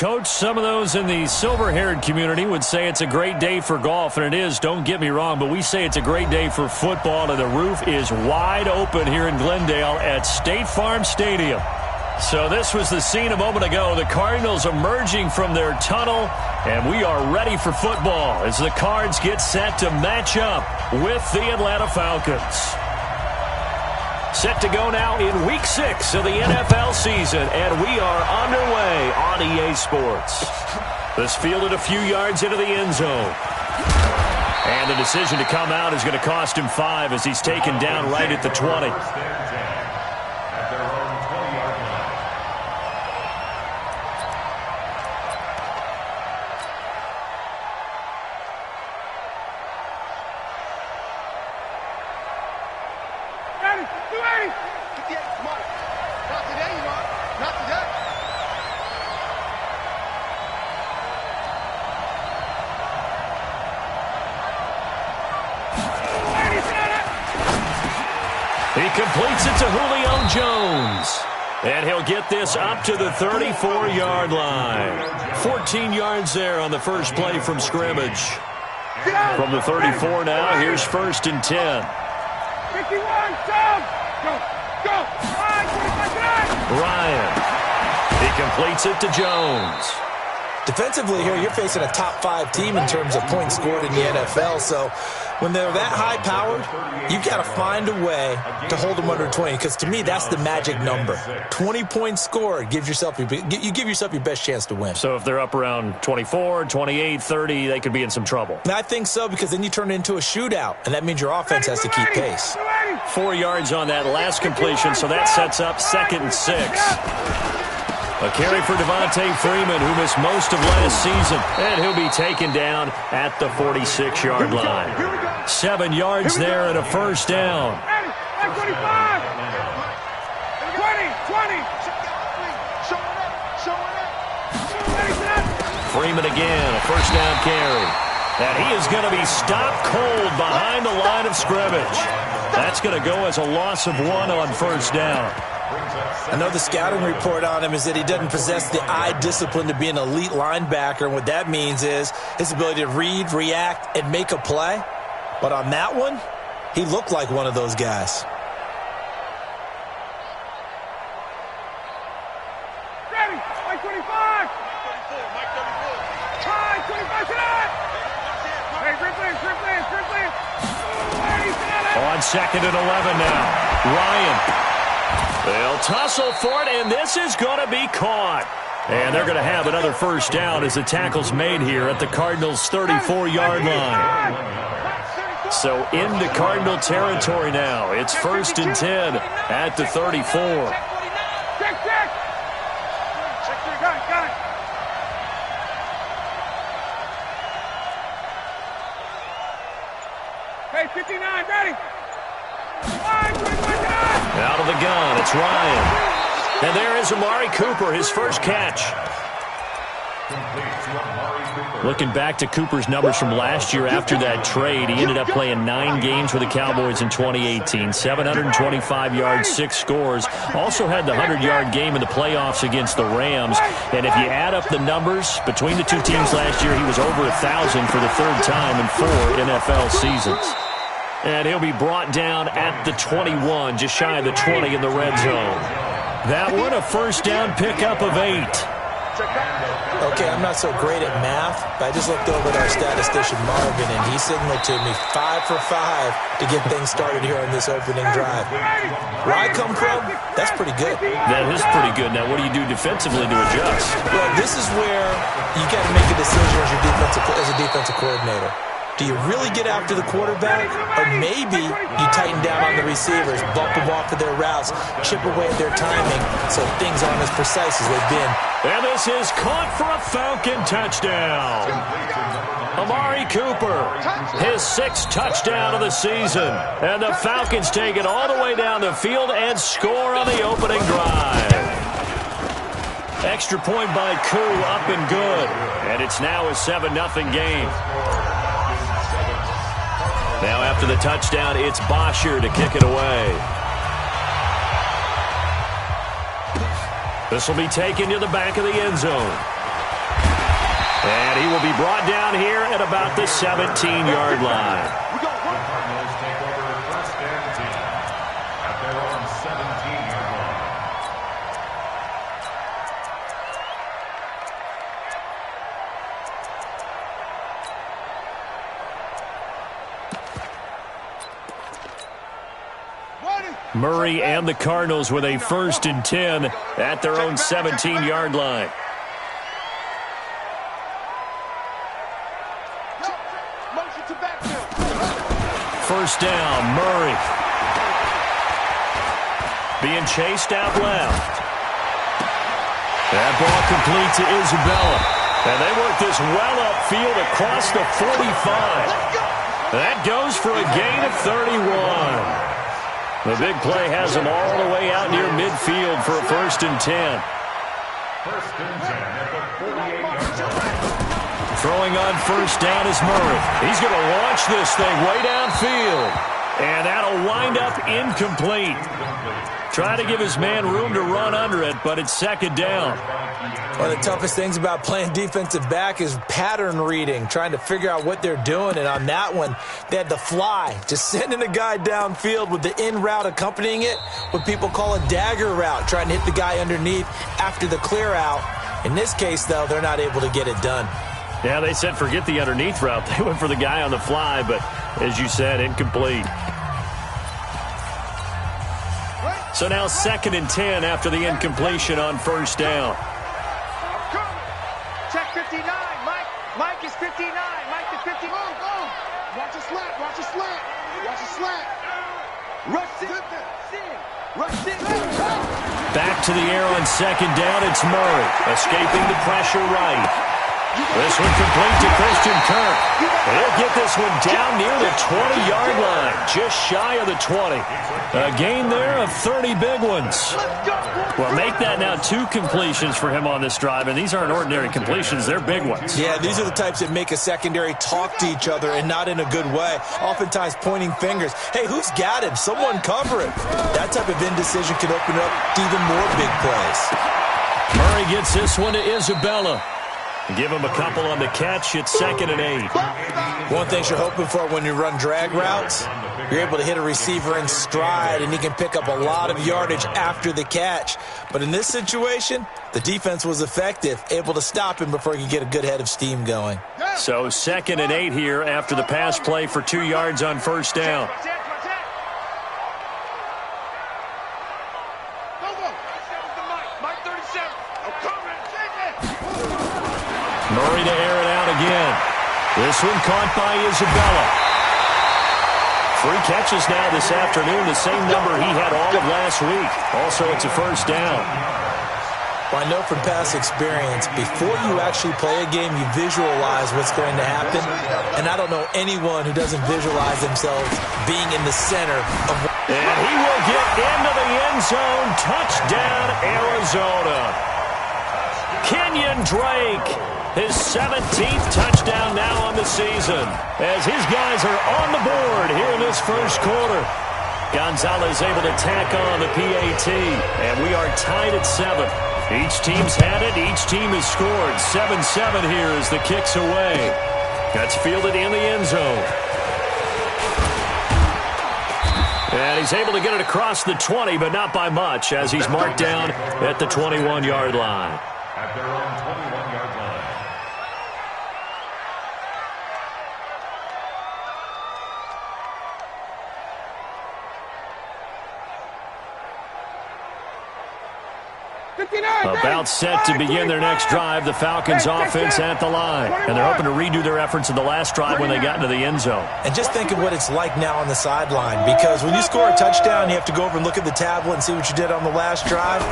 Coach, some of those in the silver-haired community would say it's a great day for golf, and it is, don't get me wrong, but we say it's a great day for football, and the roof is wide open here in Glendale at State Farm Stadium. So this was the scene a moment ago. The Cardinals emerging from their tunnel, and we are ready for football as the Cards get set to match up with the Atlanta Falcons. Set to go now in Week 6 of the NFL season, and we are underway on EA Sports. This fielded a few yards into the end zone. And the decision to come out is going to cost him 5 as he's taken down right at the 20. Completes it to Julio Jones. And he'll get this up to the 34-yard line. 14 yards there on the first play from scrimmage. From the 34 now, here's 1st and 10. 51, go! Ryan. He completes it to Jones. Defensively here, you're facing a top 5 team in terms of points scored in the NFL, so when they're that high-powered, you've got to find a way to hold them under 20, because to me, that's the magic number. 20 points scored, you give yourself your best chance to win. So if they're up around 24, 28, 30, they could be in some trouble. And I think so, because then you turn it into a shootout, and that means your offense has to keep pace. 4 yards on that last completion, so that sets up 2nd and 6. A carry for Devontae Freeman, who missed most of last season, and he'll be taken down at the 46-yard line. 7 yards there and a first down. 20. Freeman again, a first down carry. And he is going to be stopped cold behind the line of scrimmage. That's going to go as a loss of 1 on first down. I know the scouting report on him is that he doesn't possess the eye discipline to be an elite linebacker, and what that means is his ability to read, react, and make a play. But on that one, he looked like one of those guys. Ready, Mike 25. Mike 25 tonight. Hey, Griffin. On 2nd and 11 now. Ryan. They'll tussle for it, and this is going to be caught. And they're going to have another first down as the tackle's made here at the Cardinals' 34-yard line. So into Cardinal territory now. It's 1st and 10 at the 34. Check. Got it. Hey, 59, ready. Out of the gun, it's Ryan. And there is Amari Cooper, his first catch. Looking back to Cooper's numbers from last year after that trade, he ended up playing 9 games with the Cowboys in 2018. 725 yards, 6 scores. Also had the 100-yard game in the playoffs against the Rams. And if you add up the numbers between the two teams last year, he was over 1,000 for the 3rd time in 4 NFL seasons. And he'll be brought down at the 21, just shy of the 20 in the red zone. That one, a first down pickup of 8. Okay, I'm not so great at math, but I just looked over at our statistician Marvin, and he signaled to me 5 for 5 to get things started here on this opening drive. Where I come from, that's pretty good. That is pretty good. Now, what do you do defensively to adjust? Well, this is where you got to make a decision as a defensive coordinator. Do you really get after the quarterback, or maybe you tighten down on the receivers, bump them off of their routes, chip away at their timing so things aren't as precise as they've been? And this is caught for a Falcon touchdown. Amari Cooper, his 6th touchdown of the season. And the Falcons take it all the way down the field and score on the opening drive. Extra point by Koo, up and good. And it's now a 7-0 game. Now after the touchdown, it's Bosher to kick it away. This will be taken to the back of the end zone. And he will be brought down here at about the 17-yard line. Cardinals take over first and 10 at their own 17-yard line. Murray and the Cardinals with a first and 10 at their own 17-yard line. First down, Murray. Being chased out left. That ball complete to Isabella. And they work this well upfield across the 45. That goes for a gain of 31. The big play has them all the way out near midfield for a first and 10. First and 10 at the 48-yard line. Throwing on first down is Murray. He's going to launch this thing way downfield. And that'll wind up incomplete. Trying to give his man room to run under it, but it's second down. One of the toughest things about playing defensive back is pattern reading, trying to figure out what they're doing. And on that one, they had the fly, just sending a guy downfield with the in route accompanying it, what people call a dagger route, trying to hit the guy underneath after the clear out. In this case, though, they're not able to get it done. Yeah, they said forget the underneath route. They went for the guy on the fly, but as you said, incomplete. So now second and 10 after the incompletion on first down. Check 59. Mike is 59. Mike is 50. Go. Watch a slant. Watch a slant. Watch a slant. Rush it. Rush it. Back to the air on second down. It's Murray escaping the pressure right. This one complete to Christian Kirk. He'll get this one down near the 20-yard line, just shy of the 20. A gain there of 30 big ones. Well, make that now 2 completions for him on this drive, and these aren't ordinary completions. They're big ones. Yeah, these are the types that make a secondary talk to each other and not in a good way, oftentimes pointing fingers. Hey, who's got him? Someone cover it. That type of indecision can open up to even more big plays. Murray gets this one to Isabella. Give him a couple on the catch. It's second and 8. One thing you're hoping for when you run drag routes, you're able to hit a receiver in stride, and he can pick up a lot of yardage after the catch. But in this situation, the defense was effective, able to stop him before he could get a good head of steam going. So second and 8 here after the pass play for 2 yards on first down. Murray to air it out again. This one caught by Isabella. 3 catches now this afternoon, the same number he had all of last week. Also, it's a first down. Well, I know from past experience, before you actually play a game, you visualize what's going to happen. And I don't know anyone who doesn't visualize themselves being in the center of... And he will get into the end zone. Touchdown, Arizona. Kenyon Drake. His 17th touchdown now on the season as his guys are on the board here in this first quarter. Gonzalez able to tack on the PAT, and we are tied at 7. Each team's had it. Each team has scored. 7-7 here as the kick's away. That's fielded in the end zone. And he's able to get it across the 20, but not by much as he's marked down at the 21-yard line. At their own 21-yard line. About set to begin their next drive, the Falcons offense at the line. And they're hoping to redo their efforts in the last drive when they got into the end zone. And just think of what it's like now on the sideline, because when you score a touchdown, you have to go over and look at the tablet and see what you did on the last drive.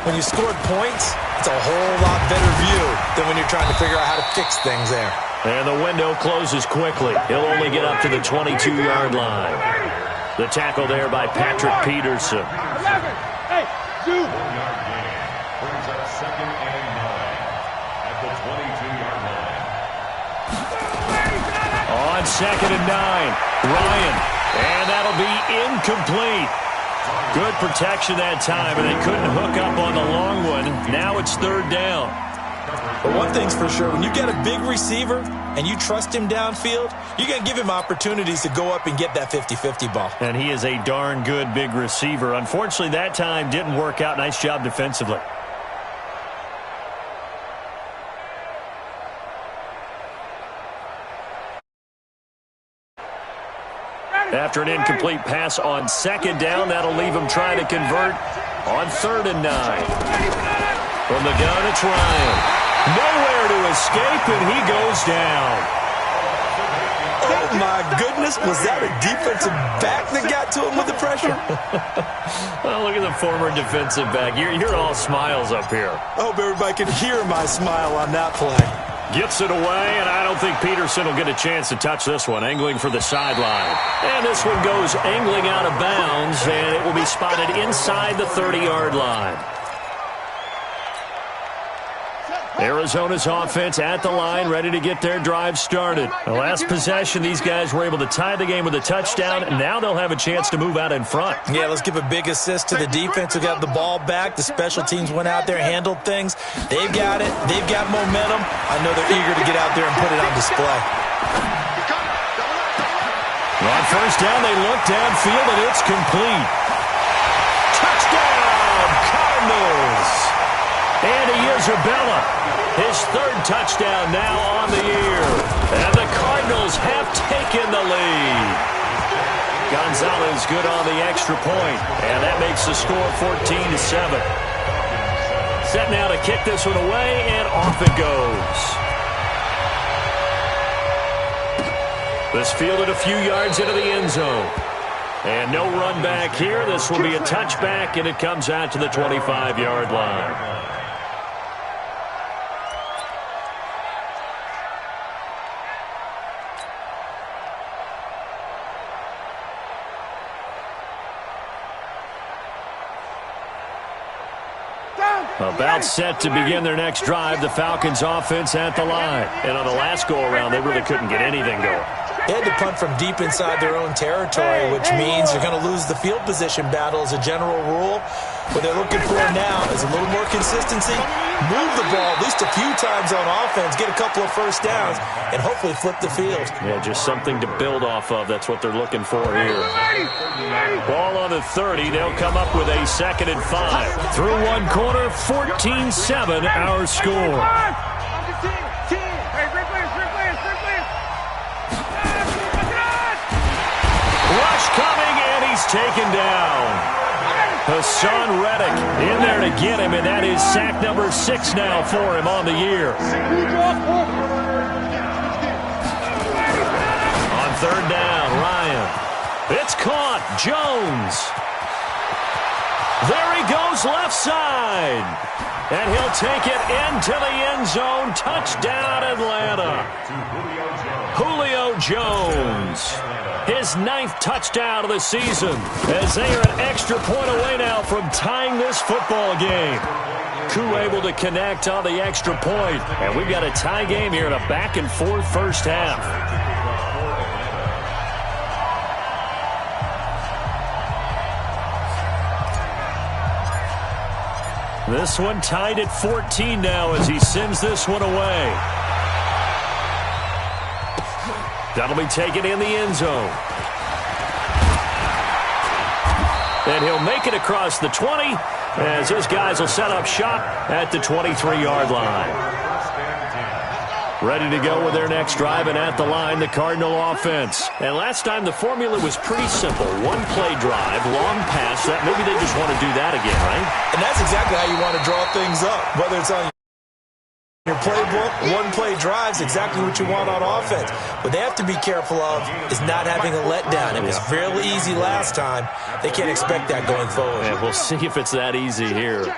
When you scored points, it's a whole lot better view than when you're trying to figure out how to fix things there. And the window closes quickly. He'll only get up to the 22-yard line. The tackle there by Patrick Peterson. 11. Hey, 2. Brings up second and 9 at the 22-yard line. On second and 9, Ryan. And that'll be incomplete. Good protection that time, and they couldn't hook up on the long one. Now it's third down. But one thing's for sure, when you get a big receiver and you trust him downfield, you're going to give him opportunities to go up and get that 50-50 ball. And he is a darn good big receiver. Unfortunately, that time didn't work out. Nice job defensively. After an incomplete pass on second down, that'll leave him trying to convert on 3rd and 9. From the gun, it's Ryan. Nowhere to escape, and he goes down. Oh, my goodness. Was that a defensive back that got to him with the pressure? Well, look at the former defensive back. You're all smiles up here. I hope everybody can hear my smile on that play. Gets it away, and I don't think Peterson will get a chance to touch this one. Angling for the sideline. And this one goes angling out of bounds, and it will be spotted inside the 30-yard line. Arizona's offense at the line, ready to get their drive started. The last possession, these guys were able to tie the game with a touchdown, and now they'll have a chance to move out in front. Yeah, let's give a big assist to the defense who got the ball back. The special teams went out there, handled things. They've got it. They've got momentum. I know they're eager to get out there and put it on display. On 1st down, they look downfield, and it's complete. Touchdown, Cardinals! Andy Isabella, his 3rd touchdown now on the year. And the Cardinals have taken the lead. Gonzalez good on the extra point, and that makes the score 14-7. Set now to kick this one away, and off it goes. This fielded a few yards into the end zone. And no run back here. This will be a touchback, and it comes out to the 25-yard line. About set to begin their next drive, the Falcons offense at the line. And on the last go-around, they really couldn't get anything going. They had to punt from deep inside their own territory, which means you're going to lose the field position battle as a general rule. What they're looking for now is a little more consistency, move the ball at least a few times on offense, get a couple of first downs, and hopefully flip the field. Yeah, just something to build off of. That's what they're looking for here. Ball on the 30. They'll come up with a 2nd and 5. Through one quarter, 14-7 our score. Rush coming, and he's taken down. Hassan Reddick in there to get him, and that is sack number 6 now for him on the year. On 3rd down, Ryan. It's caught. Jones. There he goes, left side. And he'll take it into the end zone. Touchdown, Atlanta. Julio Jones. His 9th touchdown of the season, as they are an extra point away now from tying this football game. Koo able to connect on the extra point, and we've got a tie game here in a back-and-forth first half. This one tied at 14 now as he sends this one away. That'll be taken in the end zone. And he'll make it across the 20 as his guys will set up shop at the 23-yard line. Ready to go with their next drive, and at the line, the Cardinal offense. And last time, the formula was pretty simple. One-play drive, long pass. That maybe they just want to do that again, right? And that's exactly how you want to draw things up, whether it's on your playbook, one-play drives, exactly what you want on offense. What they have to be careful of is not having a letdown. It was fairly easy last time. They can't expect that going forward. And we'll see if it's that easy here.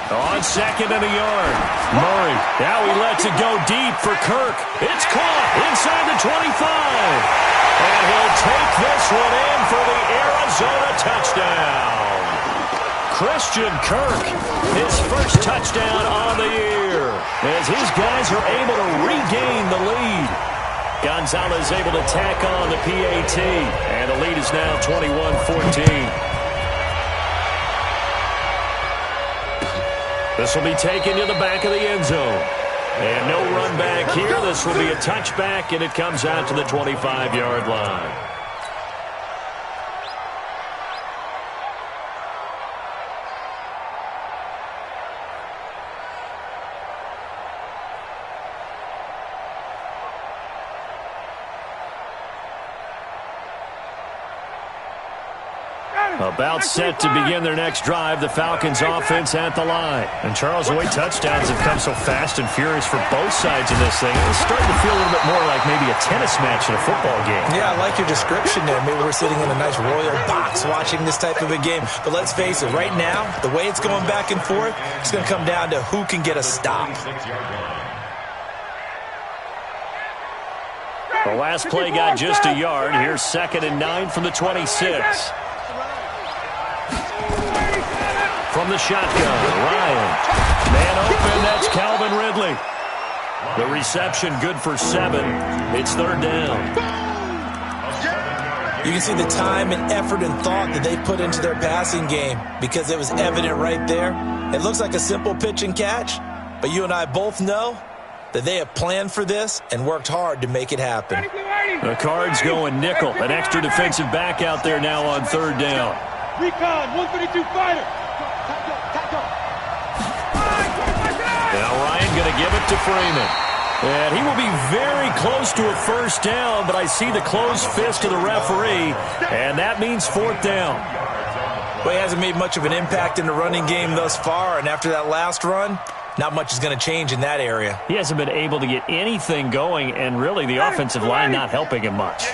On 2nd and a yard, Murray. Now he lets it go deep for Kirk. It's caught inside the 25. And he'll take this one in for the Arizona touchdown. Christian Kirk, his first touchdown on the year, as his guys are able to regain the lead. Gonzalez able to tack on the PAT, and the lead is now 21-14. This will be taken to the back of the end zone. And no run back here. This will be a touchback, and it comes out to the 25-yard line. About set to begin their next drive, the Falcons offense at the line. And Charles, the way touchdowns have come so fast and furious for both sides in this thing, it's starting to feel a little bit more like maybe a tennis match in a football game. Yeah, I like your description there. Maybe we're sitting in a nice royal box watching this type of a game. But let's face it, right now, the way it's going back and forth, it's going to come down to who can get a stop. The last play got just a yard. Here's 2nd and 9 from the 26. From the shotgun, Ryan. Man open, that's Calvin Ridley. The reception good for 7. It's 3rd down. You can see the time and effort and thought that they put into their passing game because it was evident right there. It looks like a simple pitch and catch, but you and I both know that they have planned for this and worked hard to make it happen. The Cards going nickel. An extra defensive back out there now on 3rd down. Recon, 152 fighter. Now Ryan going to give it to Freeman. And he will be very close to a 1st down, but I see the closed fist of the referee, and that means 4th down. Well, he hasn't made much of an impact in the running game thus far, and after that last run, not much is going to change in that area. He hasn't been able to get anything going, and really the offensive line not helping him much.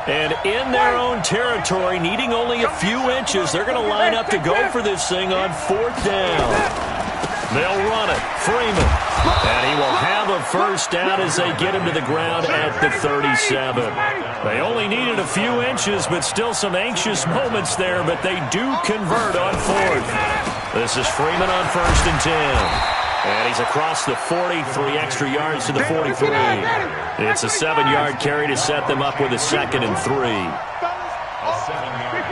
And in their own territory, needing only a few inches, they're going to line up to go for this thing on 4th down. They'll run it. Freeman. And he will have a 1st down as they get him to the ground at the 37. They only needed a few inches, but still some anxious moments there, but they do convert on 4th. This is Freeman on 1st and 10. And he's across the 40, 3 extra yards to the 43. It's a 7-yard carry to set them up with a 2nd and 3. A 7-yard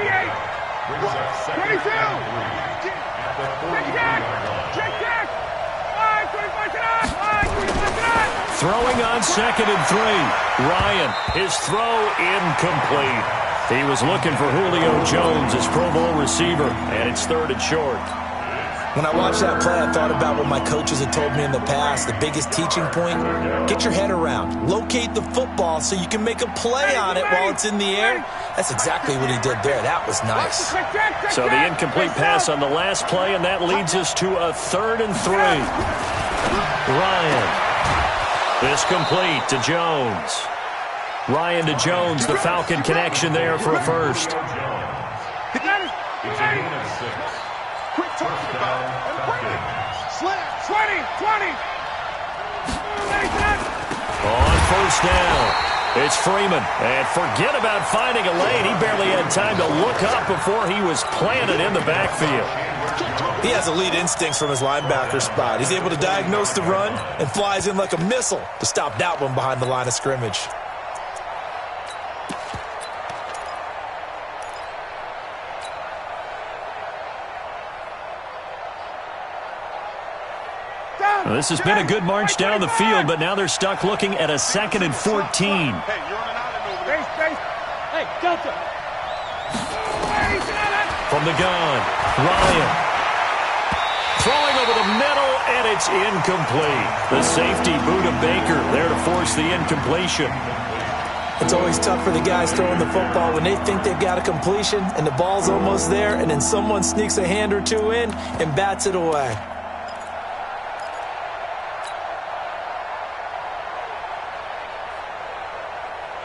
brings up 2nd and 3 at the 43-yard line. Throwing on 2nd and 3. Ryan, his throw incomplete. He was looking for Julio Jones, his Pro Bowl receiver, and it's 3rd and short. When I watched that play, I thought about what my coaches had told me in the past. The biggest teaching point, get your head around. Locate the football so you can make a play on it while it's in the air. That's exactly what he did there. That was nice. So the incomplete pass on the last play, and that leads us to a 3rd and 3. Ryan. This complete to Jones. Ryan to Jones, the Falcon connection there for a 1st. Quick talking about it. Slant. 20. On 1st down. It's Freeman. And forget about finding a lane. He barely had time to look up before he was planted in the backfield. He has elite instincts from his linebacker spot. He's able to diagnose the run and flies in like a missile to stop that one behind the line of scrimmage. Well, this has been a good march down the field, but now they're stuck looking at a 2nd and 14. Hey, you're running out of there. Hey, Delta. From the gun, Ryan. Throwing over the middle, and it's incomplete. The safety, Buda Baker, there to force the incompletion. It's always tough for the guys throwing the football when they think they've got a completion and the ball's almost there, and then someone sneaks a hand or two in and bats it away.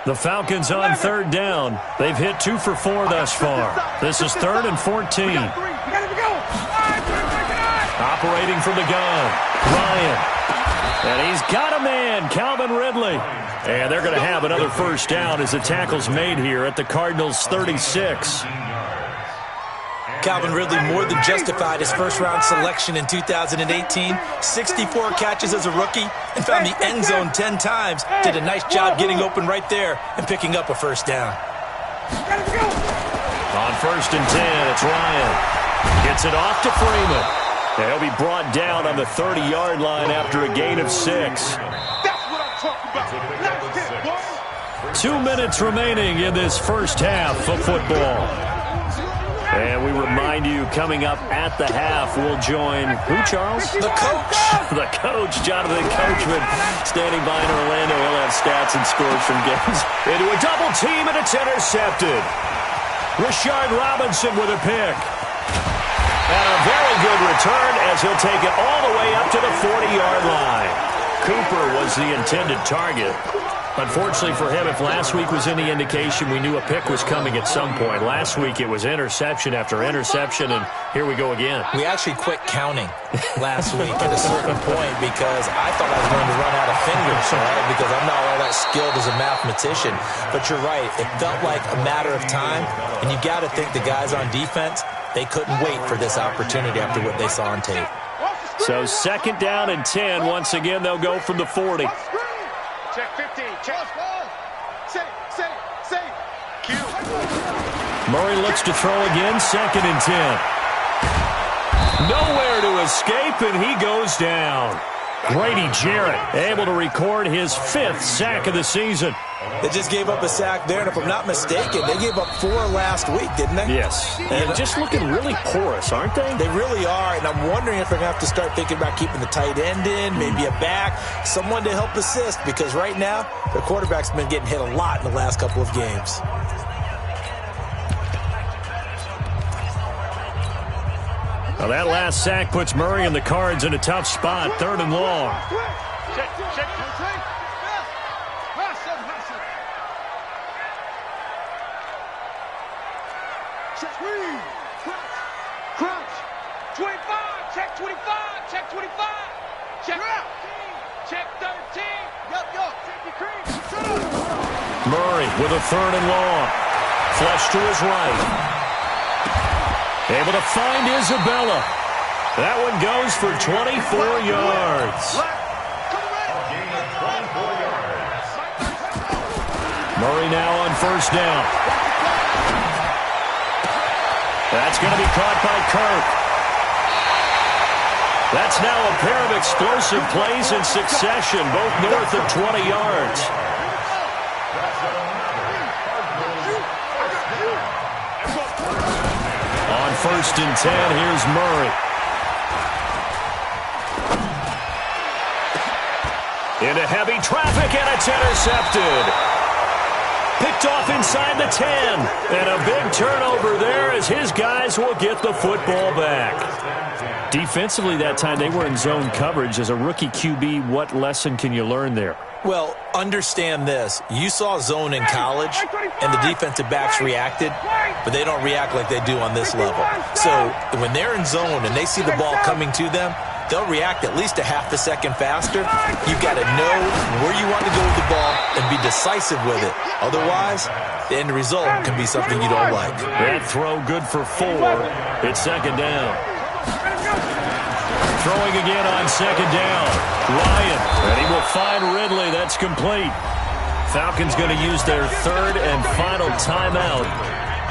The Falcons on 3rd down. They've hit 2 for 4 thus far. This is 3rd and 14. Operating from the gun, Ryan. And he's got a man, Calvin Ridley. And they're going to have another 1st down as the tackle's made here at the Cardinals' 36. Calvin Ridley more than justified his 1st-round selection in 2018. 64 catches as a rookie and found the end zone 10 times. Did a nice job getting open right there and picking up a 1st down. On 1st and 10, it's Ryan. Gets it off to Freeman. And he'll be brought down on the 30-yard line after a gain of 6. That's what I'm talking about. Nice hit, boy. 2 minutes remaining in this first half of football. And we remind you, coming up at the half, we'll join who, Charles? The coach. The coach, Jonathan Coachman, standing by in Orlando. He'll have stats and scores from games. Into a double team, and it's intercepted. Rashard Robinson with a pick. And a very good return as he'll take it all the way up to the 40-yard line. Cooper was the intended target. Unfortunately for him, if last week was any indication, we knew a pick was coming at some point. Last week it was interception after interception, and here we go again. We actually quit counting last week at a certain point because I thought I was going to run out of fingers, right? Because I'm not all that skilled as a mathematician. But you're right. It felt like a matter of time, and you got to think the guys on defense, they couldn't wait for this opportunity after what they saw on tape. So 2nd down and 10. Once again, they'll go from the 40. Check 15. Check. Say. Q. Murray looks to throw again. 2nd and 10. Nowhere to escape, and he goes down. Grady Jarrett able to record his 5th sack of the season. They just gave up a sack there, and if I'm not mistaken, they gave up 4 last week, didn't they? Yes. And just looking really porous, aren't they? They really are, and I'm wondering if they're going to have to start thinking about keeping the tight end in, maybe a back, someone to help assist, because right now, their quarterback's been getting hit a lot in the last couple of games. Well, that last sack puts Murray and the Cards in a tough spot. 3rd and long. Check. Crouch. 25. Check 25. Check 25. Check 13. Check 13. Yo. Safety cream. Murray with a 3rd and long. Flush to his right. Able to find Isabella. That one goes for 24 yards. Murray now on 1st down. That's going to be caught by Kirk. That's now a pair of explosive plays in succession, both north of 20 yards. On 1st and 10, here's Murray. Into heavy traffic, and it's intercepted. Picked off inside the 10. And a big turnover there as his guys will get the football back. Defensively that time, they were in zone coverage. As a rookie QB, what lesson can you learn there? Well, understand this. You saw zone in college, and the defensive backs reacted, but they don't react like they do on this level. So when they're in zone and they see the ball coming to them, they'll react at least a half a second faster. You've got to know where you want to go with the ball and be decisive with it. Otherwise, the end result can be something you don't like. That throw good for 4. It's 2nd down. Throwing again on 2nd down. Ryan, and he will find Ridley. That's complete. Falcons going to use their 3rd and final timeout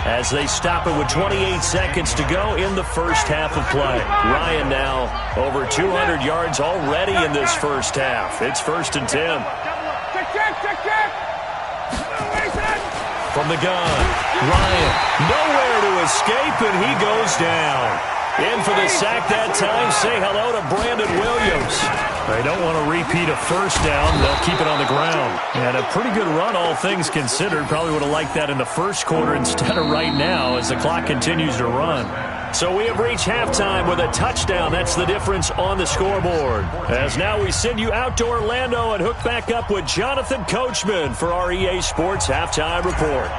as they stop it with 28 seconds to go in the first half of play. Ryan now over 200 yards already in this first half. It's 1st and 10. From the gun, Ryan, nowhere to escape, and he goes down. In for the sack that time. Say hello to Brandon Williams. They don't want to repeat a 1st down. They'll keep it on the ground. And a pretty good run, all things considered. Probably would have liked that in the 1st quarter instead of right now as the clock continues to run. So we have reached halftime with a touchdown. That's the difference on the scoreboard. As now we send you out to Orlando and hook back up with Jonathan Coachman for our EA Sports Halftime Report.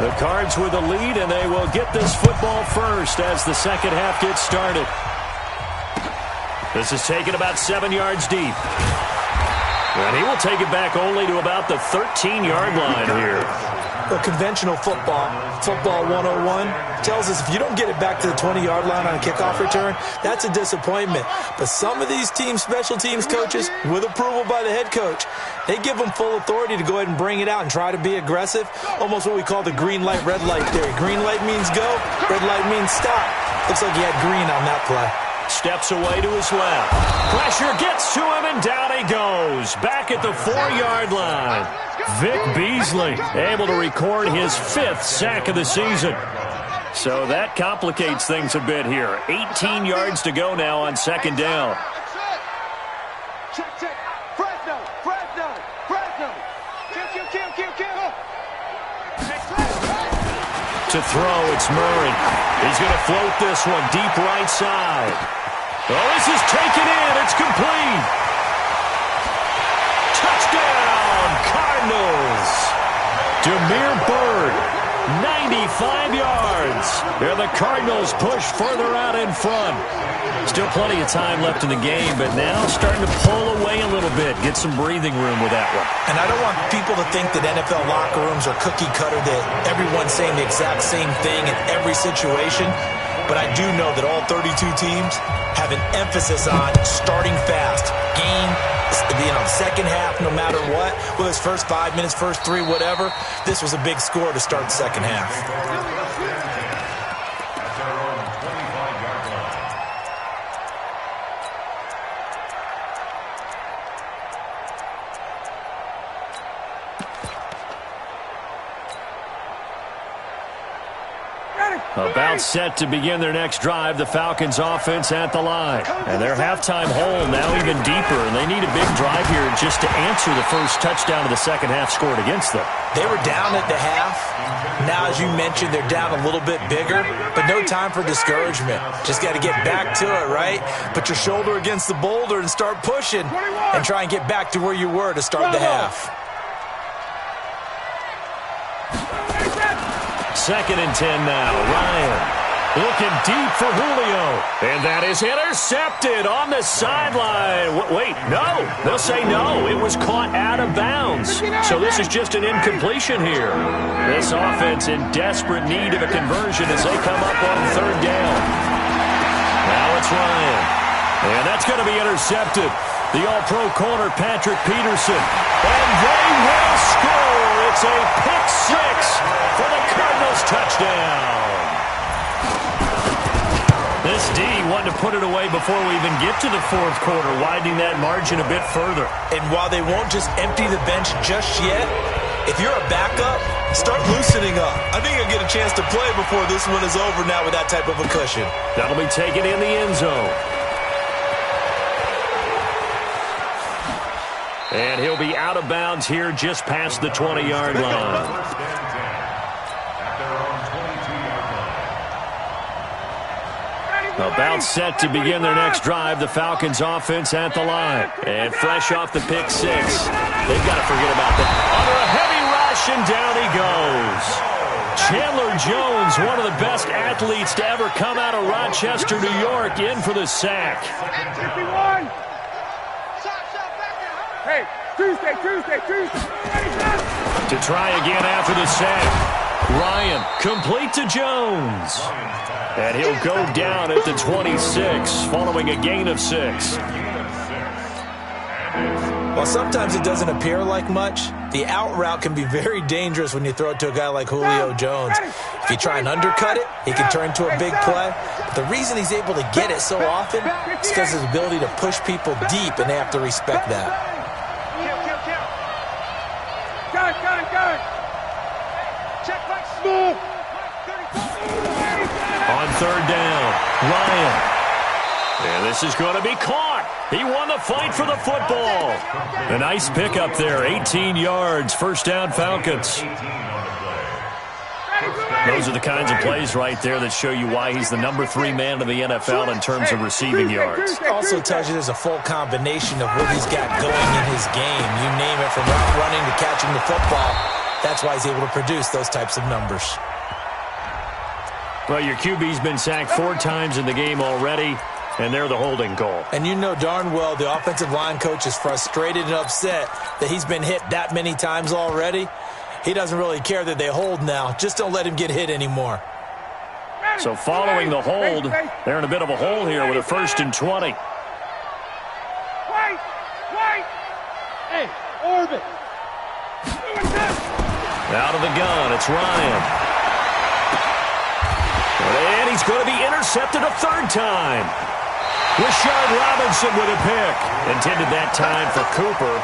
The Cards with the lead, and they will get this football first as the second half gets started. This is taken about 7 yards deep. And he will take it back only to about the 13-yard line here. Well, conventional football 101, tells us if you don't get it back to the 20-yard line on a kickoff return, that's a disappointment. But some of these special teams coaches, with approval by the head coach, they give them full authority to go ahead and bring it out and try to be aggressive, almost what we call the green light, red light theory. Green light means go, red light means stop. Looks like he had green on that play. Steps away to his left. Pressure gets to him, and down he goes. Back at the 4-yard line. Vic Beasley able to record his 5th sack of the season. So that complicates things a bit here. 18 yards to go now on 2nd down. Check. Fresno. Kill. To throw, it's Murray. He's going to float this one deep right side. Oh, this is taken in. It's complete. Touchdown, Cardinals. Damiere Byrd, 95 yards. And the Cardinals push further out in front. Still plenty of time left in the game, but now starting to pull away a little bit. Get some breathing room with that one. And I don't want people to think that NFL locker rooms are cookie cutter, that everyone's saying the exact same thing in every situation. But I do know that all 32 teams have an emphasis on starting fast. Second half, no matter what. Whether it's first 5 minutes, first 3, whatever. This was a big score to start the second half. About set to begin their next drive, the Falcons offense at the line. And their halftime hole now even deeper, and they need a big drive here just to answer the first touchdown of the second half scored against them. They were down at the half. Now, as you mentioned, they're down a little bit bigger, but no time for discouragement. Just got to get back to it, right? Put your shoulder against the boulder and start pushing and try and get back to where you were to start the half. 2nd and 10 now. Ryan looking deep for Julio. And that is intercepted on the sideline. Wait, no. They'll say no. It was caught out of bounds. So this is just an incompletion here. This offense in desperate need of a conversion as they come up on 3rd down. Now it's Ryan. And that's going to be intercepted. The all-pro corner, Patrick Peterson. And they will score. It's a pick 6 for the Cardinals touchdown. This D wanted to put it away before we even get to the 4th quarter, widening that margin a bit further. And while they won't just empty the bench just yet, if you're a backup, start loosening up. I think you'll get a chance to play before this one is over now with that type of a cushion. That'll be taken in the end zone. And he'll be out of bounds here just past the 20-yard line. About set to begin their next drive, the Falcons offense at the line. And fresh off the pick 6. They've got to forget about that. Under a heavy rush, and down he goes. Chandler Jones, one of the best athletes to ever come out of Rochester, New York, in for the sack. 51. Hey, Tuesday. To try again after the sack. Ryan, complete to Jones. And he'll go down at the 26, following a gain of 6. While sometimes it doesn't appear like much, the out route can be very dangerous when you throw it to a guy like Julio Jones. If you try and undercut it, he can turn into a big play. But the reason he's able to get it so often is because of his ability to push people deep, and they have to respect that. Gun. Check back small. On 3rd down, Ryan. And this is going to be caught. He won the fight for the football. A nice pickup there, 18 yards, 1st down Falcons. Those are the kinds of plays right there that show you why he's the number 3 man in the NFL in terms of receiving yards. Also tells you there's a full combination of what he's got going in his game. You name it, from route running to catching the football. That's why he's able to produce those types of numbers. Well, your QB's been sacked 4 times in the game already, and they're the holding call. And you know darn well the offensive line coach is frustrated and upset that he's been hit that many times already. He doesn't really care that they hold now. Just don't let him get hit anymore. So following the hold, they're in a bit of a hole here with a 1st and 20. Hey, orbit. Out of the gun, it's Ryan. And he's going to be intercepted a 3rd time. Rashard Robinson with a pick. Intended that time for Cooper.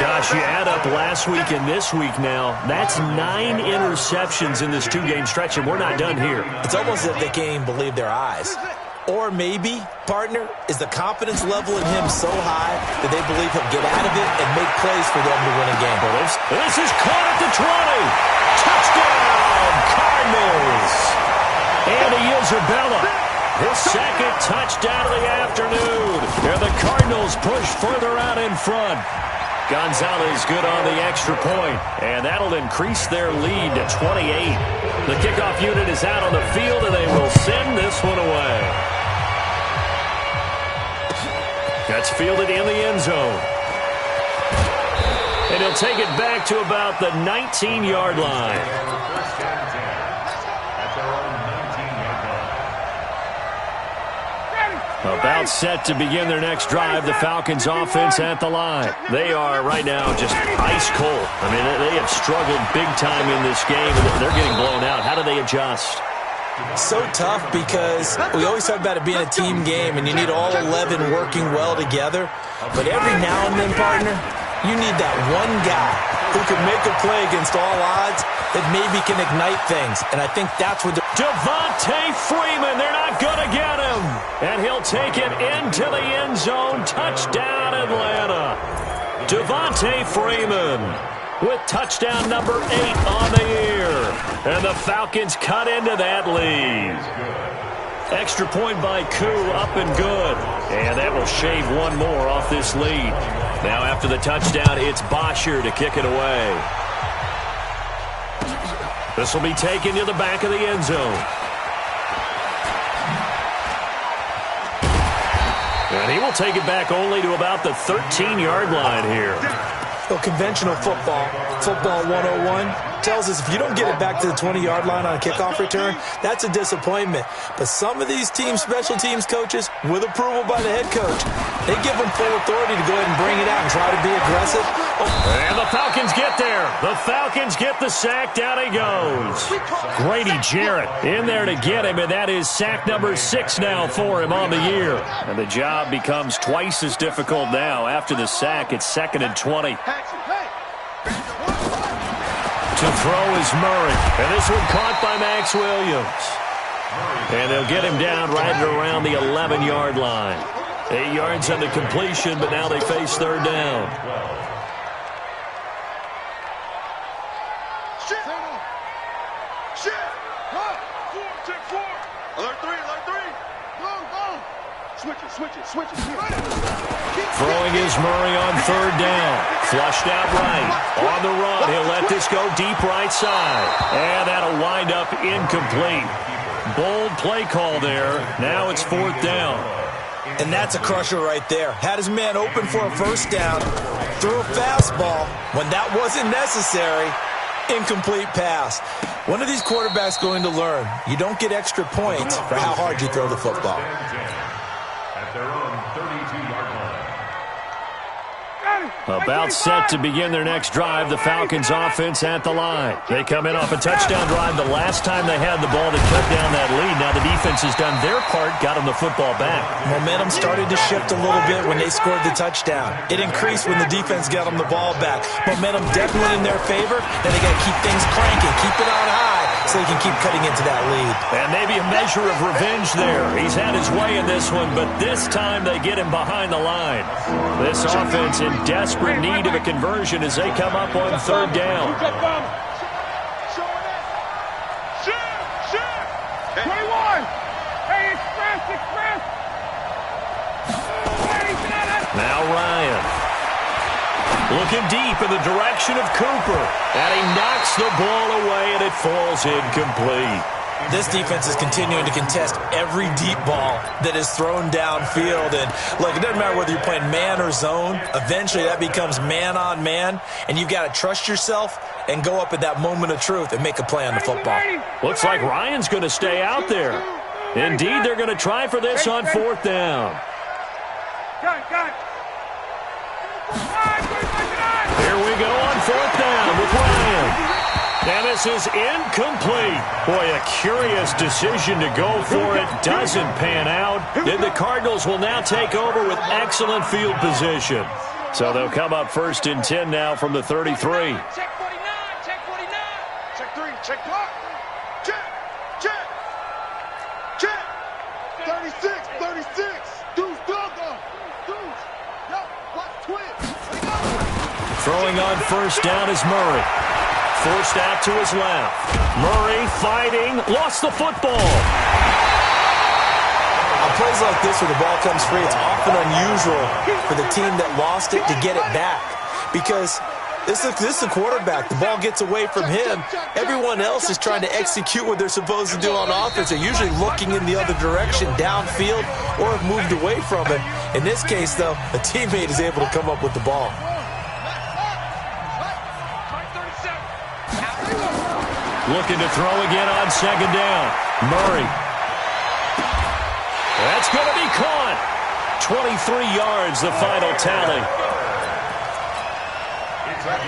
Gosh, you add up last week and this week now. That's 9 interceptions in this 2-game stretch, and we're not done here. It's almost as if they can't even believe their eyes. Or maybe, partner, is the confidence level in him so high that they believe he'll get out of it and make plays for them to win a game. This is caught at the 20. Touchdown, Cardinals. Andy Isabella, his 2nd touchdown of the afternoon. And the Cardinals push further out in front. Gonzalez good on the extra point, and that'll increase their lead to 28. The kickoff unit is out on the field, and they will send this one away. That's fielded in the end zone. And he'll take it back to about the 19-yard line. About set to begin their next drive, the Falcons offense at the line. They are right now just ice cold. I mean, they have struggled big time in this game, and they're getting blown out. How do they adjust? So tough because we always talk about it being a team game, and you need all 11 working well together. But every now and then, partner, you need that one guy who can make a play against all odds that maybe can ignite things. And I think that's what Devontae Freeman, they're not going to get him. And he'll take it into the end zone. Touchdown, Atlanta. Devontae Freeman with touchdown number 8 on the year. And the Falcons cut into that lead. Extra point by Koo, up and good. And that will shave one more off this lead. Now after the touchdown, it's Bosher to kick it away. This will be taken to the back of the end zone. And he will take it back only to about the 13-yard line here. So conventional football 101, tells us if you don't get it back to the 20-yard line on a kickoff return, that's a disappointment. But some of these special teams coaches, with approval by the head coach, they give them full authority to go ahead and bring it out and try to be aggressive. And the Falcons get there. The Falcons get the sack. Down he goes. Grady Jarrett in there to get him, and that is sack number 6 now for him on the year. And the job becomes twice as difficult now. After the sack, it's 2nd and 20. To throw is Murray. And this one caught by Max Williams. And they'll get him down right around the 11-yard line. 8 yards on the completion, but now they face 3rd down. Switch it. Throwing is Murray on 3rd down. Flushed out right. On the run, he'll let this go deep right side. And that'll wind up incomplete. Bold play call there. Now it's 4th down. And that's a crusher right there. Had his man open for a 1st down. Threw a fastball when that wasn't necessary. Incomplete pass. One of these quarterbacks going to learn. You don't get extra points for how hard you throw the football. About set to begin their next drive, the Falcons offense at the line. They come in off a touchdown drive the last time they had the ball to cut down that lead. Now the defense has done their part, got them the football back. Momentum started to shift a little bit when they scored the touchdown. It increased when the defense got them the ball back. Momentum definitely in their favor. Then they got to keep things cranking, keep it on high so they can keep cutting into that lead. And maybe a measure of revenge there. He's had his way in this one, but this time they get him behind the line. This offense in desperate need of a conversion as they come up on 3rd down. Now Ryan. Looking deep in the direction of Cooper. And he knocks the ball away, and it falls incomplete. This defense is continuing to contest every deep ball that is thrown downfield. And, look, it doesn't matter whether you're playing man or zone. Eventually, that becomes man-on-man, and you've got to trust yourself and go up at that moment of truth and make a play on the football. Looks like Ryan's going to stay out there. Indeed, they're going to try for this on 4th down. Here we go on 4th down with Ryan. And this is incomplete. Boy, a curious decision to go for it. Doesn't pan out. Then the Cardinals will now take over with excellent field position. So they'll come up 1st and 10 now from the 33. Check 49, check 49. Check 3, check block. Check, check, check. 36, 36. Deuce, doggo. Deuce. Yo, what, twin? Throwing on 1st down is Murray. Forced out to his left. Murray fighting, lost the football. On plays like this where the ball comes free, it's often unusual for the team that lost it to get it back. Because this is the quarterback. The ball gets away from him. Everyone else is trying to execute what they're supposed to do on offense. They're usually looking in the other direction, downfield, or have moved away from it. In this case, though, a teammate is able to come up with the ball. Looking to throw again on 2nd down. Murray. That's going to be caught. 23 yards, the final tally.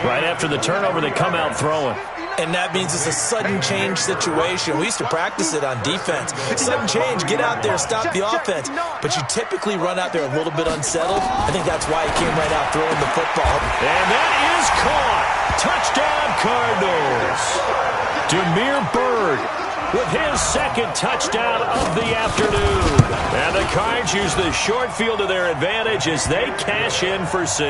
Right after the turnover, they come out throwing. And that means it's a sudden change situation. We used to practice it on defense. Sudden change, get out there, stop the offense. But you typically run out there a little bit unsettled. I think that's why he came right out throwing the football. And that is caught. Touchdown, Cardinals. Demir Bird with his 2nd touchdown of the afternoon. And the Cards use the short field to their advantage as they cash in for 6.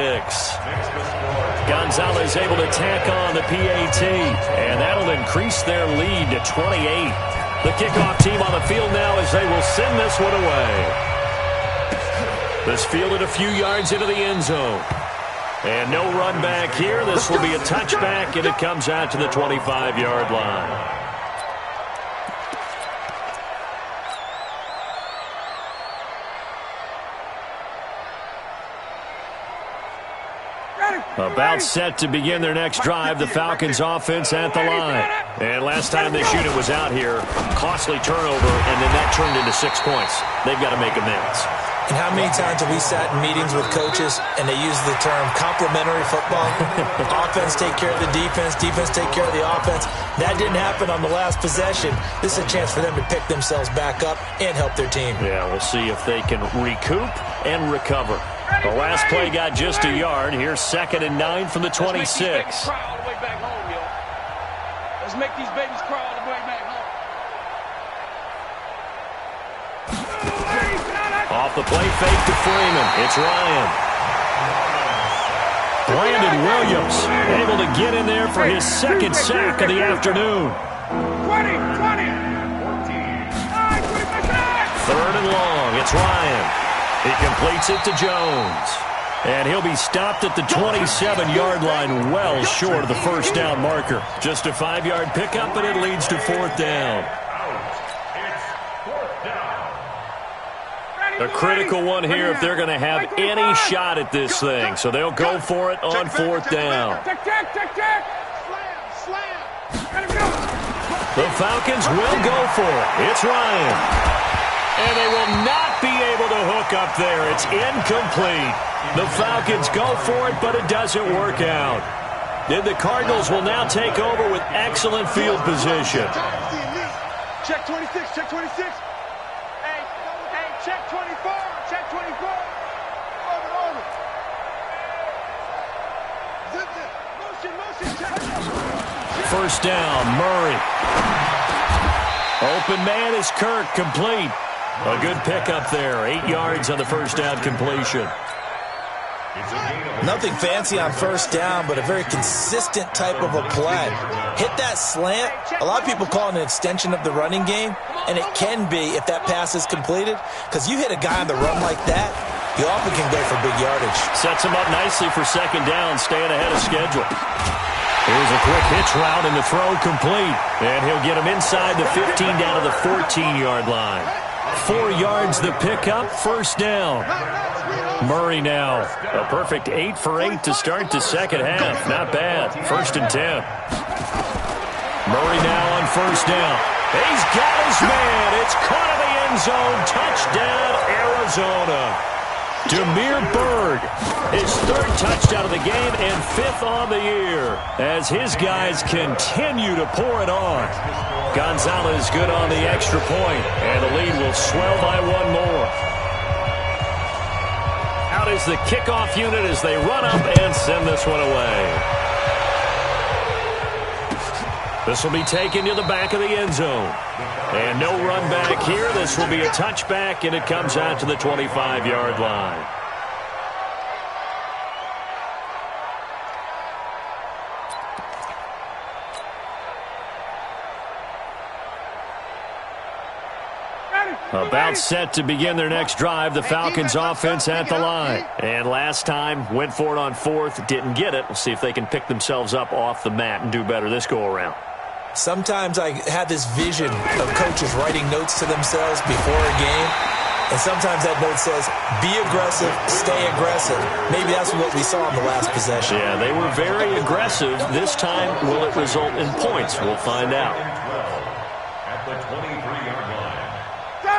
Gonzalez able to tack on the PAT, and that'll increase their lead to 28. The kickoff team on the field now as they will send this one away. This fielded a few yards into the end zone. And no run back here. This will be a touchback, and it comes out to the 25-yard line. About set to begin their next drive, the Falcons offense at the line. And last time this unit was out here, costly turnover, and then that turned into 6 points. They've got to make amends. And how many times have we sat in meetings with coaches and they use the term complementary football? Offense take care of the defense, defense take care of the offense. That didn't happen on the last possession. This is a chance for them to pick themselves back up and help their team. Yeah, we'll see if they can recoup and recover. The last play got just a yard. Here's 2nd and 9 from the 26. Let's make these babies cry all the way back home. Off the play fake to Freeman. It's Ryan. Brandon Williams able to get in there for his 2nd sack of the afternoon. 20. 3rd and long. It's Ryan. He completes it to Jones. And he'll be stopped at the 27-yard line, well short of the 1st down marker. Just a 5-yard pickup, and it leads to 4th down. A critical one here if they're going to have any shot at this thing. So they'll go for it on 4th down. The Falcons will go for it. It's Ryan. And they will not be able to hook up there. It's incomplete. The Falcons go for it, but it doesn't work out. Then the Cardinals will now take over with excellent field position. Check 26, check 26. Hey, check 24, check 24. Over. Zip it. Motion, check. 1st down, Murray. Open man is Kirk, complete. A good pickup there. 8 yards on the 1st down completion. Nothing fancy on 1st down, but a very consistent type of a play. Hit that slant. A lot of people call it an extension of the running game, and it can be if that pass is completed, because you hit a guy on the run like that, you often can go for big yardage. Sets him up nicely for 2nd down, staying ahead of schedule. Here's a quick hitch route, and the throw complete. And he'll get him inside the 15 down to the 14-yard line. 4 yards the pickup, first down. Murray now. A perfect 8 for 8 to start the second half. Not bad. 1st and 10. Murray now on first down. He's got his man. It's caught in the end zone. Touchdown, Arizona. Demir Berg, his 3rd touchdown of the game and 5th on the year as his guys continue to pour it on. Gonzalez good on the extra point, and the lead will swell by 1 more. Out is the kickoff unit as they run up and send this one away. This will be taken to the back of the end zone. And no run back here. This will be a touchback, and it comes out to the 25-yard line. About set to begin their next drive, the Falcons offense at the line. And last time, went for it on 4th, didn't get it. We'll see if they can pick themselves up off the mat and do better this go-around. Sometimes I have this vision of coaches writing notes to themselves before a game, and sometimes that note says, be aggressive, stay aggressive. Maybe that's what we saw in the last possession. Yeah, they were very aggressive. This time, will it result in points? We'll find out.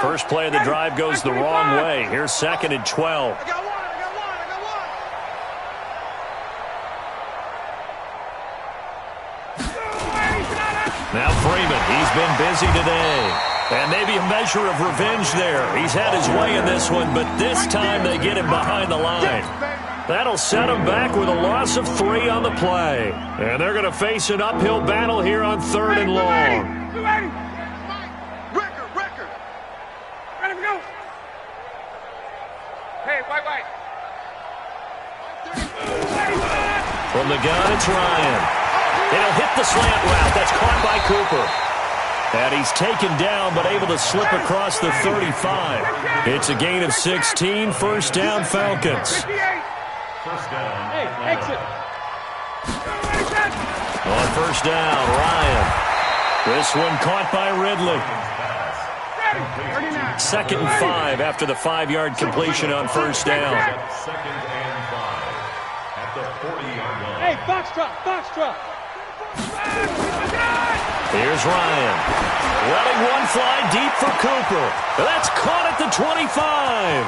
First play of the drive goes the wrong way. Here's 2nd and 12. Now Freeman, he's been busy today. And maybe a measure of revenge there. He's had his way in this one, but this time they get him behind the line. That'll set him back with a loss of 3 on the play. And they're going to face an uphill battle here on 3rd and long. Record. Ready to go. Hey, white. From the gun, it's Ryan. It'll hit the slant route. That's caught by Cooper. And he's taken down, but able to slip across the 35. It's a gain of 16. First down, Falcons. Hey, exit. On first down, Ryan. This one caught by Ridley. 2nd and 5 after the 5-yard completion on first down. Hey, box truck. Here's Ryan. Letting one fly deep for Cooper. That's caught at the 25.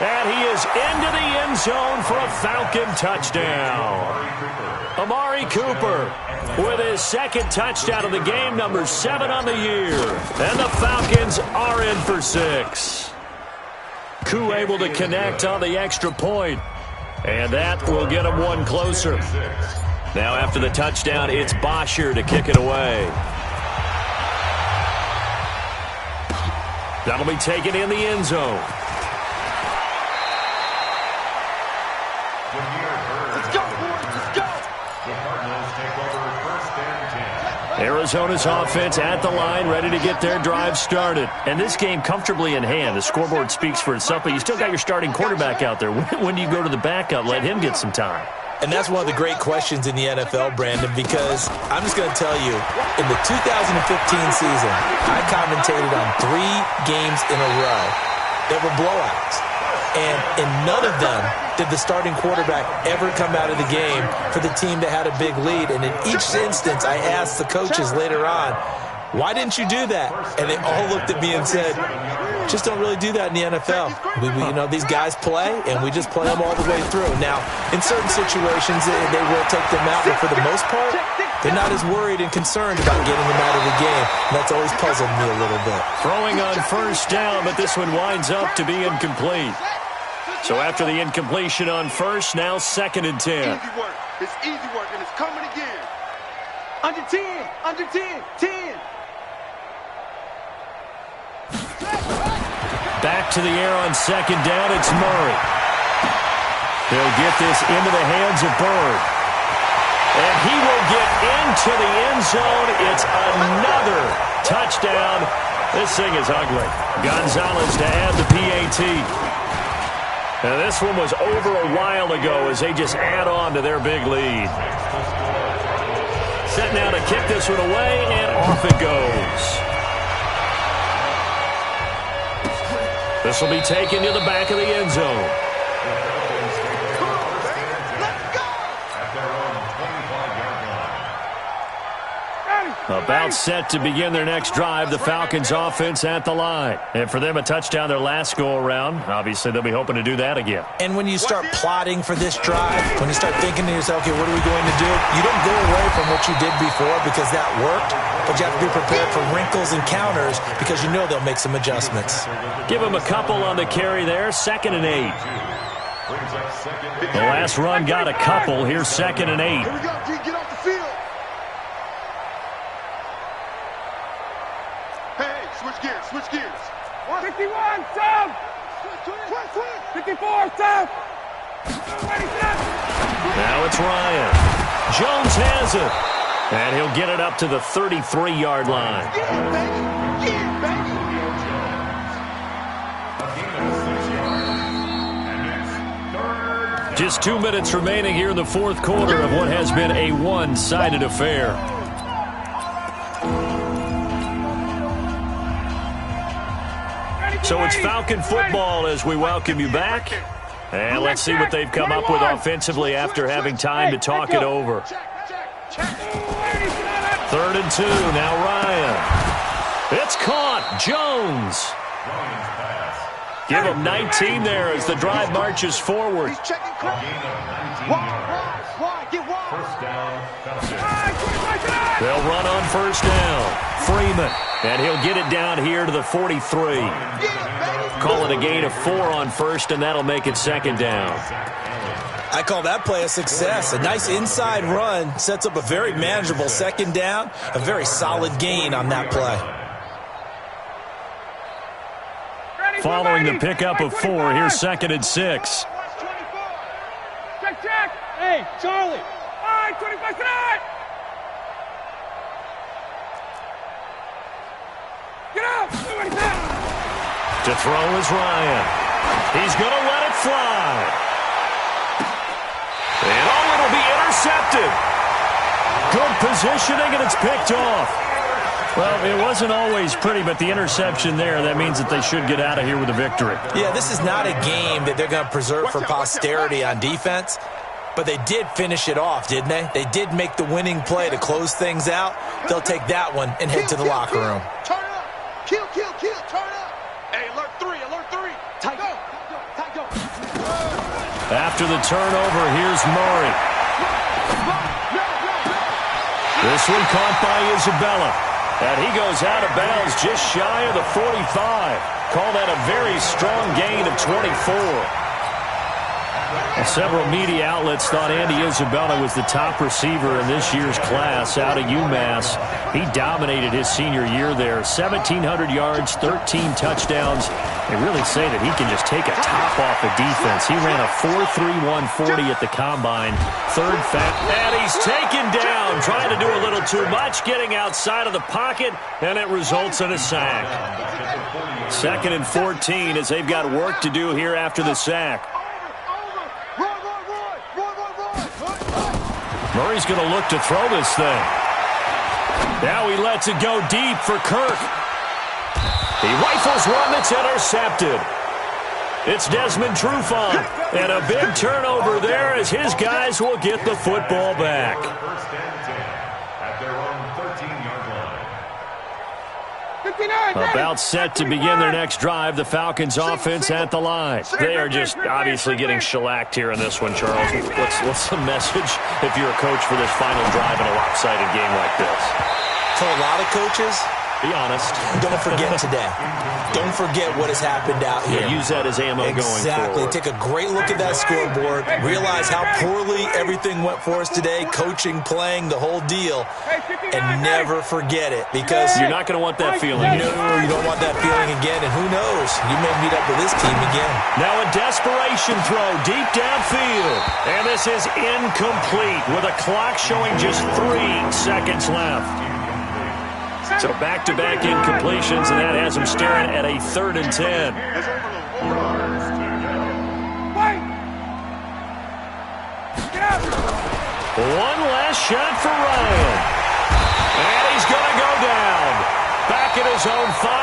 And he is into the end zone for a Falcon touchdown. Amari Cooper with his 2nd touchdown of the game, number 7 on the year. And the Falcons are in for 6. Koo able to connect on the extra point. And that will get him one closer. Now after the touchdown, it's Bosher to kick it away. That'll be taken in the end zone. Let's go, boys. Let's go. Arizona's offense at the line, ready to get their drive started. And this game comfortably in hand. The scoreboard speaks for itself, but you still got your starting quarterback out there. When do you go to the backup, let him get some time? And that's one of the great questions in the NFL, Brandon, because I'm just going to tell you, in the 2015 season, I commentated on 3 games in a row that were blowouts. And in none of them did the starting quarterback ever come out of the game for the team that had a big lead. And in each instance, I asked the coaches later on, why didn't you do that? And they all looked at me and said, just don't really do that in the NFL. These guys play, and we just play them all the way through. Now, in certain situations, they will take them out, but for the most part, they're not as worried and concerned about getting them out of the game. And that's always puzzled me a little bit. Throwing on first down, but this one winds up to be incomplete. So after the incompletion on first, now 2nd and 10. Easy work. It's easy work, and it's coming again. Under 10. 10. Back to the air on 2nd down, it's Murray. He'll get this into the hands of Bird. And he will get into the end zone. It's another touchdown. This thing is ugly. Gonzalez to add the PAT. Now this one was over a while ago as they just add on to their big lead. Set now to kick this one away, and off it goes. This will be taken to the back of the end zone. About set to begin their next drive, the Falcons offense at the line. And for them, a touchdown their last go-around. Obviously, they'll be hoping to do that again. And when you start plotting for this drive, when you start thinking to yourself, okay, what are we going to do? You don't go away from what you did before because that worked, but you have to be prepared for wrinkles and counters because you know they'll make some adjustments. Give them a couple on the carry there, 2nd and 8. The last run got a couple. Here's 2nd and 8. Here we go, G. Get off the field. Hey, switch gears, switch gears. 51, stop! 54, stop! Now it's Ryan. Jones has it. And he'll get it up to the 33-yard line. Get it, baby. Get it, baby. Just 2 minutes remaining here in the fourth quarter of what has been a one-sided affair. So it's Falcon football as we welcome you back. And let's see what they've come up with offensively after having time to talk it over. 3rd and 2, now Ryan. It's caught, Jones. Give him 19 there as the drive marches forward. He's checking wide, get wide. First down, They'll run on first down. Freeman, and he'll get it down here to the 43. Call it a gain of 4 on first, and that'll make it 2nd down. I call that play a success. A nice inside run sets up a very manageable 2nd down, a very solid gain on that play. Following the pickup of 4, here's 2nd and 6. Check. Hey, Charlie. 25 tonight. Get out. To throw is Ryan. He's going to let it fly. And it'll be intercepted. Good positioning, and it's picked off. Well, it wasn't always pretty, but the interception there, that means that they should get out of here with a victory. Yeah, this is not a game that they're going to preserve for posterity on defense, but they did finish it off, didn't they? They did make the winning play to close things out. They'll take that one and head to the locker room. Turn up. Kill, turn up. Hey, alert 3. Tight go. After the turnover, here's Murray. This one caught by Isabella. And he goes out of bounds just shy of the 45. Call that a very strong gain of 24. Well, several media outlets thought Andy Isabella was the top receiver in this year's class out of UMass. He dominated his senior year there. 1,700 yards, 13 touchdowns. They really say that he can just take a top off the defense. He ran a 4.31 40 at the combine. Third fat. And he's taken down, trying to do a little too much, getting outside of the pocket, and it results in a sack. 2nd and 14 as they've got work to do here after the sack. Murray's going to look to throw this thing. Now he lets it go deep for Kirk. He rifles one that's intercepted. It's Desmond Trufant. And a big turnover there as his guys will get the football back. First and 10 at their own 13-yard line. About set to begin their next drive, the Falcons offense at the line. They are just obviously getting shellacked here in this one, Charles. What's the message if you're a coach for this final drive in a lopsided game like this? For a lot of coaches, be honest. Don't forget today. Don't forget what has happened out here. Yeah, use that as ammo going forward. Exactly. Take a great look at that scoreboard. Realize how poorly everything went for us today. Coaching, playing, the whole deal. And never forget it. Because you're not going to want that feeling. No, you don't want that feeling again. And who knows? You may meet up with this team again. Now a desperation throw deep downfield. And this is incomplete with a clock showing just 3 seconds left. So back-to-back incompletions, and that has him staring at a 3rd and 10. One last shot for Ryan. zone 5.